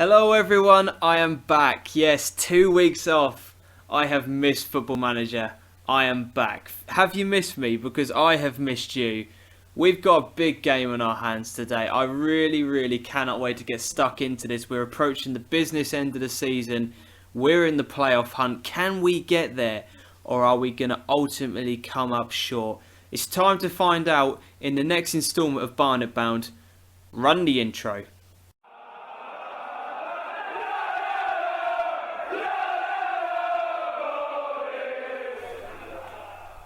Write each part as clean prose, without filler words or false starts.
Hello everyone, I am back. Yes, 2 weeks off. I have missed Football Manager. I am back. Have you missed me? Because I have missed you. We've got a big game on our hands today. I really cannot wait to get stuck into this. We're approaching the business end of the season. We're in the playoff hunt. Can we get there? Or are we going to ultimately come up short? It's time to find out in the next instalment of Barnet Bound. Run the intro.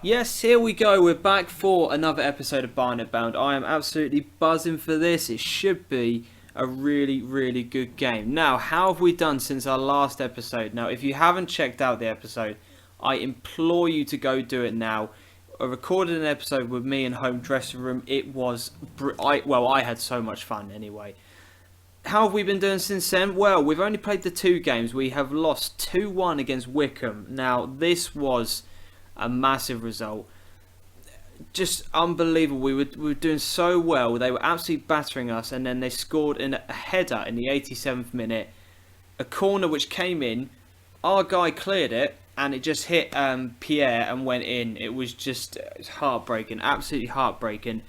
Yes, here we go. We're back for another episode of Barnet Bound. I am absolutely buzzing for this. It should be a really good game. Now, how have we done since our last episode? Now, if you haven't checked out the episode, I implore you to go do it now. I recorded an episode with me in home dressing room. It was, I had so much fun anyway. How have we been doing since then? Well, we've only played the 2 games. We have lost 2-1 against Wycombe. Now, this was a massive result. Just unbelievable. We were doing so well. They were absolutely battering us, and then they scored in a header in the 87th minute. A corner which came in. Our guy cleared it, and it just hit Pierre and went in. It was just heartbreaking. Absolutely heartbreaking.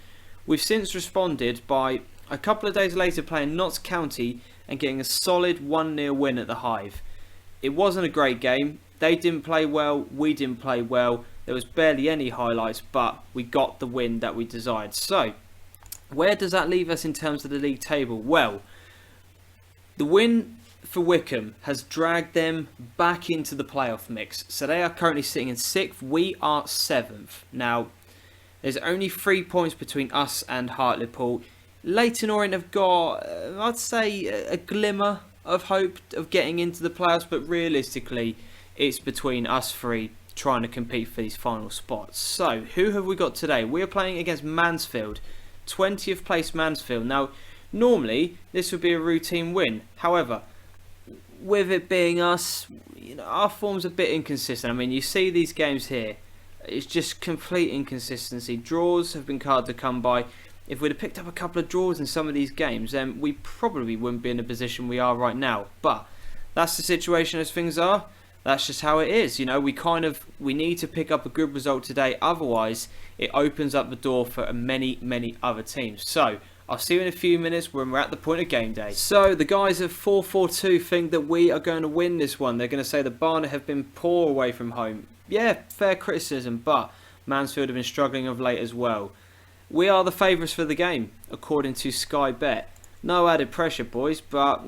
We've since responded by a couple of days later playing Notts County and getting a solid 1-0 win at the Hive. It wasn't a great game. They didn't play well, we didn't play well. There was barely any highlights, but we got the win that we desired. So, where does that leave us in terms of the league table? Well, the win for Wycombe has dragged them back into the playoff mix. So they are currently sitting in 6th, we are 7th. Now, there's only 3 points between us and Hartlepool. Leyton Orient have got, I'd say, a glimmer of hope of getting into the playoffs, but realistically, it's between us 3 trying to compete for these final spots. So, who have we got today? We're playing against Mansfield, 20th place Mansfield. Now, normally, this would be a routine win. However, with it being us, our form's a bit inconsistent. I mean, you see these games here, it's just complete inconsistency. Draws have been hard to come by. If we'd have picked up a couple of draws in some of these games, then we probably wouldn't be in the position we are right now. But that's the situation as things are. That's just how it is. We need to pick up a good result today. Otherwise, it opens up the door for many other teams. So, I'll see you in a few minutes when we're at the point of game day. So, the guys at 442 think that we are going to win this one. They're going to say that Barnet have been poor away from home. Yeah, fair criticism, but Mansfield have been struggling of late as well. We are the favourites for the game, according to Sky Bet. No added pressure, boys, but,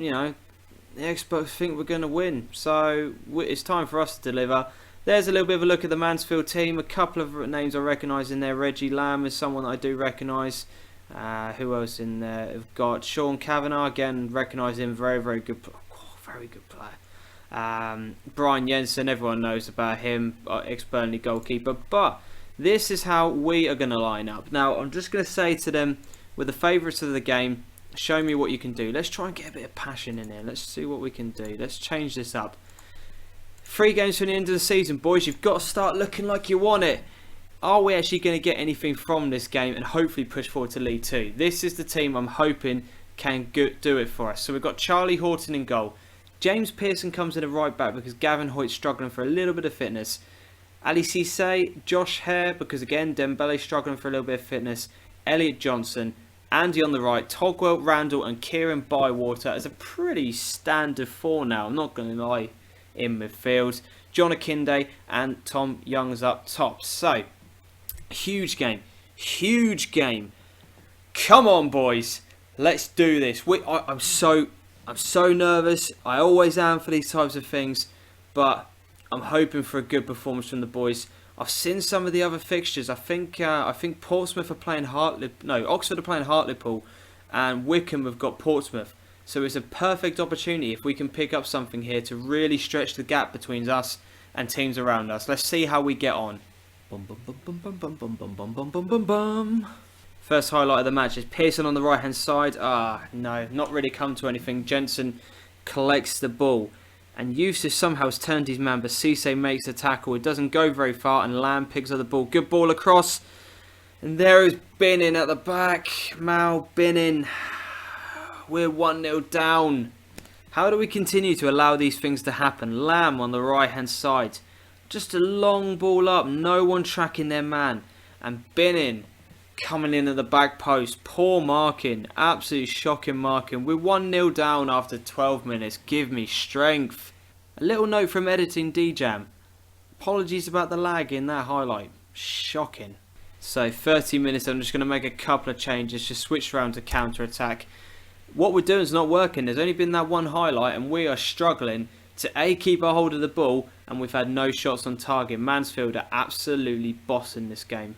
the experts think we're going to win. So, it's time for us to deliver. There's a little bit of a look at the Mansfield team. A couple of names I recognise in there. Reggie Lamb is someone that I do recognise. Who else in there? We've got Sean Kavanagh, again, recognise him. Very good player. Brian Jensen, everyone knows about him. Ex-Burnley goalkeeper. But this is how we are going to line up. Now, I'm just going to say to them, with the favourites of the game, show me what you can do. Let's try and get a bit of passion in here. Let's see what we can do. Let's change this up. 3 games from the end of the season, boys. You've got to start looking like you want it. Are we actually going to get anything from this game and hopefully push forward to League 2? This is the team I'm hoping can do it for us. So we've got Charlie Horton in goal. James Pearson comes in at right back because Gavin Hoyt's struggling for a little bit of fitness. Ali Cisse, Josh Hare, because again, Dembele's struggling for a little bit of fitness. Elliot Johnson, Andy on the right, Togwell, Randall and Kieran Bywater as a pretty standard 4 now, I'm not going to lie, in midfield. John Akinde and Tom Young's up top. So, huge game. Come on, boys. Let's do this. I'm so nervous. I always am for these types of things, but I'm hoping for a good performance from the boys. I've seen some of the other fixtures. I think Portsmouth are playing Oxford are playing Hartlepool, and Wycombe have got Portsmouth. So it's a perfect opportunity if we can pick up something here to really stretch the gap between us and teams around us. Let's see how we get on. First highlight of the match is Pearson on the right hand side. No, not really come to anything. Jensen collects the ball. And Yusuf somehow has turned his man, but Cisse makes a tackle. It doesn't go very far, and Lamb picks up the ball. Good ball across. And there is Binning at the back. Mal Binning. We're 1-0 down. How do we continue to allow these things to happen? Lamb on the right hand side. Just a long ball up. No one tracking their man. And Binning coming in at the back post. Poor marking. Absolutely shocking marking. We're 1-0 down after 12 minutes. Give me strength. A little note from editing DJam. Apologies about the lag in that highlight. Shocking. So 30 minutes. I'm just going to make a couple of changes. Just switch around to counter attack. What we're doing is not working. There's only been that one highlight and we are struggling to A, keep a hold of the ball, and we've had no shots on target. Mansfield are absolutely bossing this game.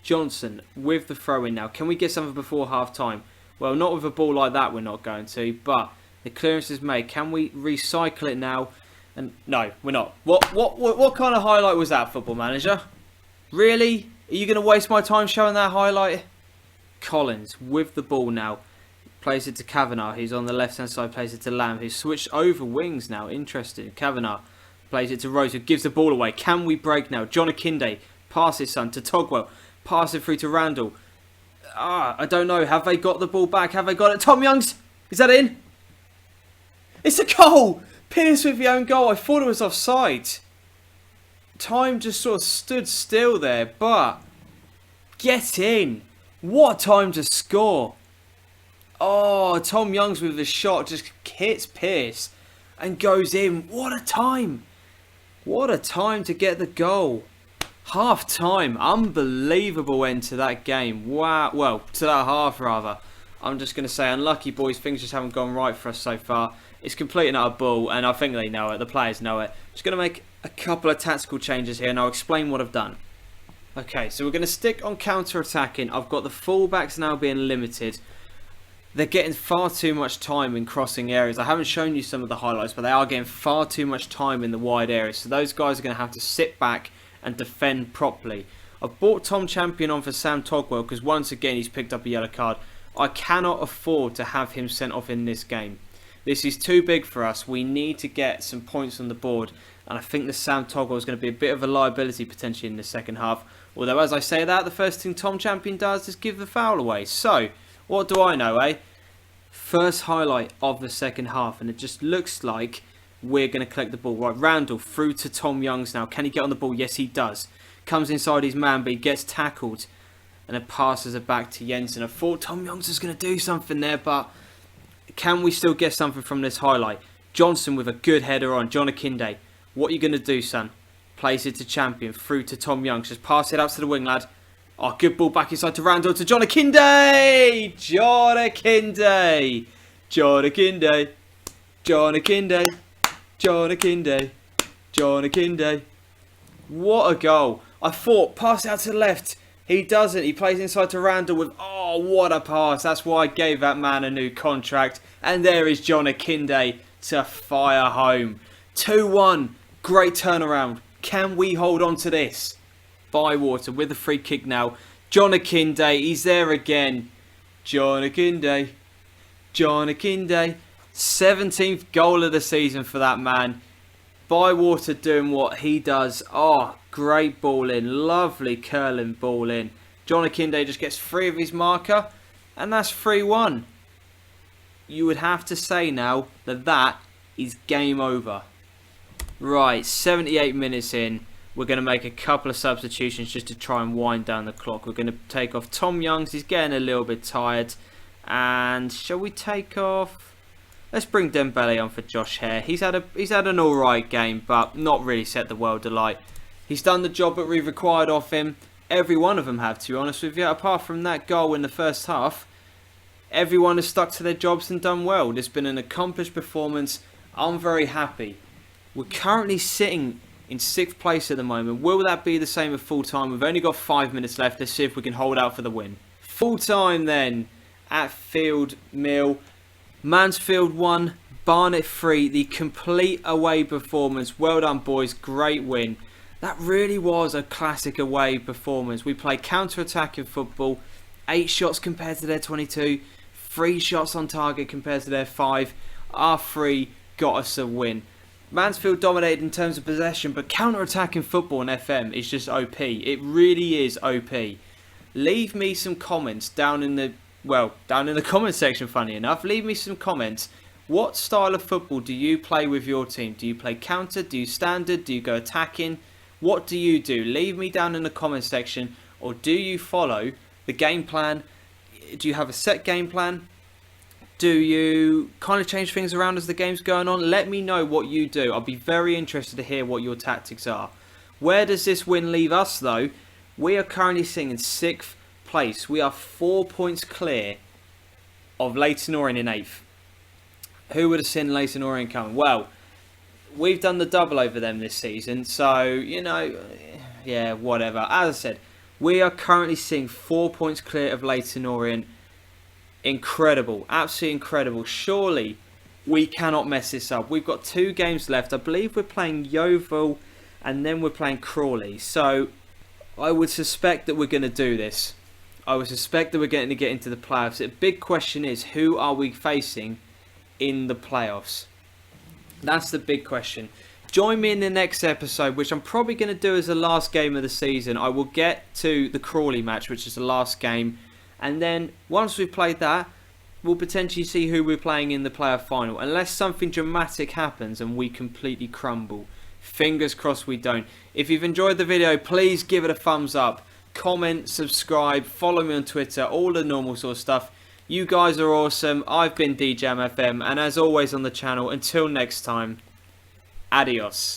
Johnson with the throw-in now. Can we get something before half-time? Well, not with a ball like that we're not going to, but the clearance is made. Can we recycle it now? And no, we're not. What kind of highlight was that, Football Manager? Really? Are you going to waste my time showing that highlight? Collins with the ball now. Plays it to Kavanagh, who's on the left-hand side, plays it to Lamb, who's switched over wings now. Interesting. Kavanagh plays it to Rose, who gives the ball away. Can we break now? John Akinde passes son to Togwell. Pass it through to Randall. I don't know. Have they got the ball back? Have they got it? Tom Youngs, is that in? It's a goal! Pierce with the own goal. I thought it was offside. Time just sort of stood still there, but get in. What a time to score. Oh, Tom Youngs with the shot just hits Pierce and goes in. What a time. What a time to get the goal. Half time. Unbelievable end to that game. Wow. Well, to that half rather. I'm just going to say unlucky boys. Things just haven't gone right for us so far. It's complete and utter bull and I think they know it. The players know it. Just going to make a couple of tactical changes here and I'll explain what I've done. Okay, so we're going to stick on counter-attacking. I've got the fullbacks now being limited. They're getting far too much time in crossing areas. I haven't shown you some of the highlights, but they are getting far too much time in the wide areas. So those guys are going to have to sit back and defend properly. I've brought Tom Champion on for Sam Togwell because once again he's picked up a yellow card. I cannot afford to have him sent off in this game. This is too big for us. We need to get some points on the board. And I think the Sam Togwell is going to be a bit of a liability potentially in the second half. Although as I say that, the first thing Tom Champion does is give the foul away. So, what do I know, eh? First highlight of the second half, and it just looks like we're going to collect the ball. Right, Randall through to Tom Youngs now. Can he get on the ball? Yes, he does. Comes inside his man, but he gets tackled. And then passes it back to Jensen. I thought Tom Youngs was going to do something there, but can we still get something from this highlight? Johnson with a good header on. John Akinde. What are you going to do, son? Plays it to Champion. Through to Tom Youngs. Just pass it out to the wing, lad. Oh, good ball back inside to Randall to John Akinde! John Akinde! John Akinde! John Akinde! John Akinde! John Akinde! What a goal. I thought, pass it out to the left. He doesn't. He plays inside to Randall with, oh, what a pass. That's why I gave that man a new contract. And there is John Akinde to fire home. 2-1. Great turnaround. Can we hold on to this? Bywater with the free kick now. John Akinde, he's there again. John Akinde. John Akinde. 17th goal of the season for that man. Bywater doing what he does. Oh, great ball in. Lovely curling ball in. John Akinde just gets free of his marker. And that's 3-1. You would have to say now that that is game over. Right, 78 minutes in. We're going to make a couple of substitutions just to try and wind down the clock. We're going to take off Tom Youngs. He's getting a little bit tired. And shall we take off? Let's bring Dembele on for Josh Hare. He's had an alright game, but not really set the world alight. He's done the job that we required of him. Every one of them have, to be honest with you. Apart from that goal in the first half, everyone has stuck to their jobs and done well. It's been an accomplished performance. I'm very happy. We're currently sitting in 6th place at the moment. Will that be the same at full time? We've only got 5 minutes left. Let's see if we can hold out for the win. Full time then at Field Mill. Mansfield 1, Barnet 3. The complete away performance. Well done, boys. Great win. That really was a classic away performance. We played counter-attacking football. 8 shots compared to their 22. 3 shots on target compared to their 5. Our 3 got us a win. Mansfield dominated in terms of possession, but counter-attacking football in FM is just OP. It really is OP. Leave me some comments down in the comment section, funny enough. Leave me some comments What style of football do you play with your team? Do you play counter? Do you standard? Do you go attacking? What do you do? Leave me down in the comment section. Or do you follow the game plan? Do you have a set game plan? Do you kind of change things around as the game's going on? Let me know what you do. I'll be very interested to hear what your tactics are. Where does this win leave us though? We are currently sitting in 6th place. We are 4 points clear of Leyton Orient in 8th. Who would have seen Leyton Orient coming? Well, we've done the double over them this season. So, you know, yeah, whatever. As I said, we are currently sitting 4 points clear of Leyton Orient. Incredible, absolutely incredible. Surely we cannot mess this up. We've got 2 games left. I believe we're playing Yeovil and then we're playing Crawley. So I would suspect that we're going to do this. I would suspect that we're going to get into the playoffs. The big question is, who are we facing in the playoffs? That's the big question. Join me in the next episode, which I'm probably going to do as the last game of the season. I will get to the Crawley match, which is the last game. And then once we've played that, we'll potentially see who we're playing in the playoff final. Unless something dramatic happens and we completely crumble. Fingers crossed we don't. If you've enjoyed the video, please give it a thumbs up. Comment, subscribe, follow me on Twitter, all the normal sort of stuff. You guys are awesome. I've been DJMFM, and as always on the channel, until next time, adios.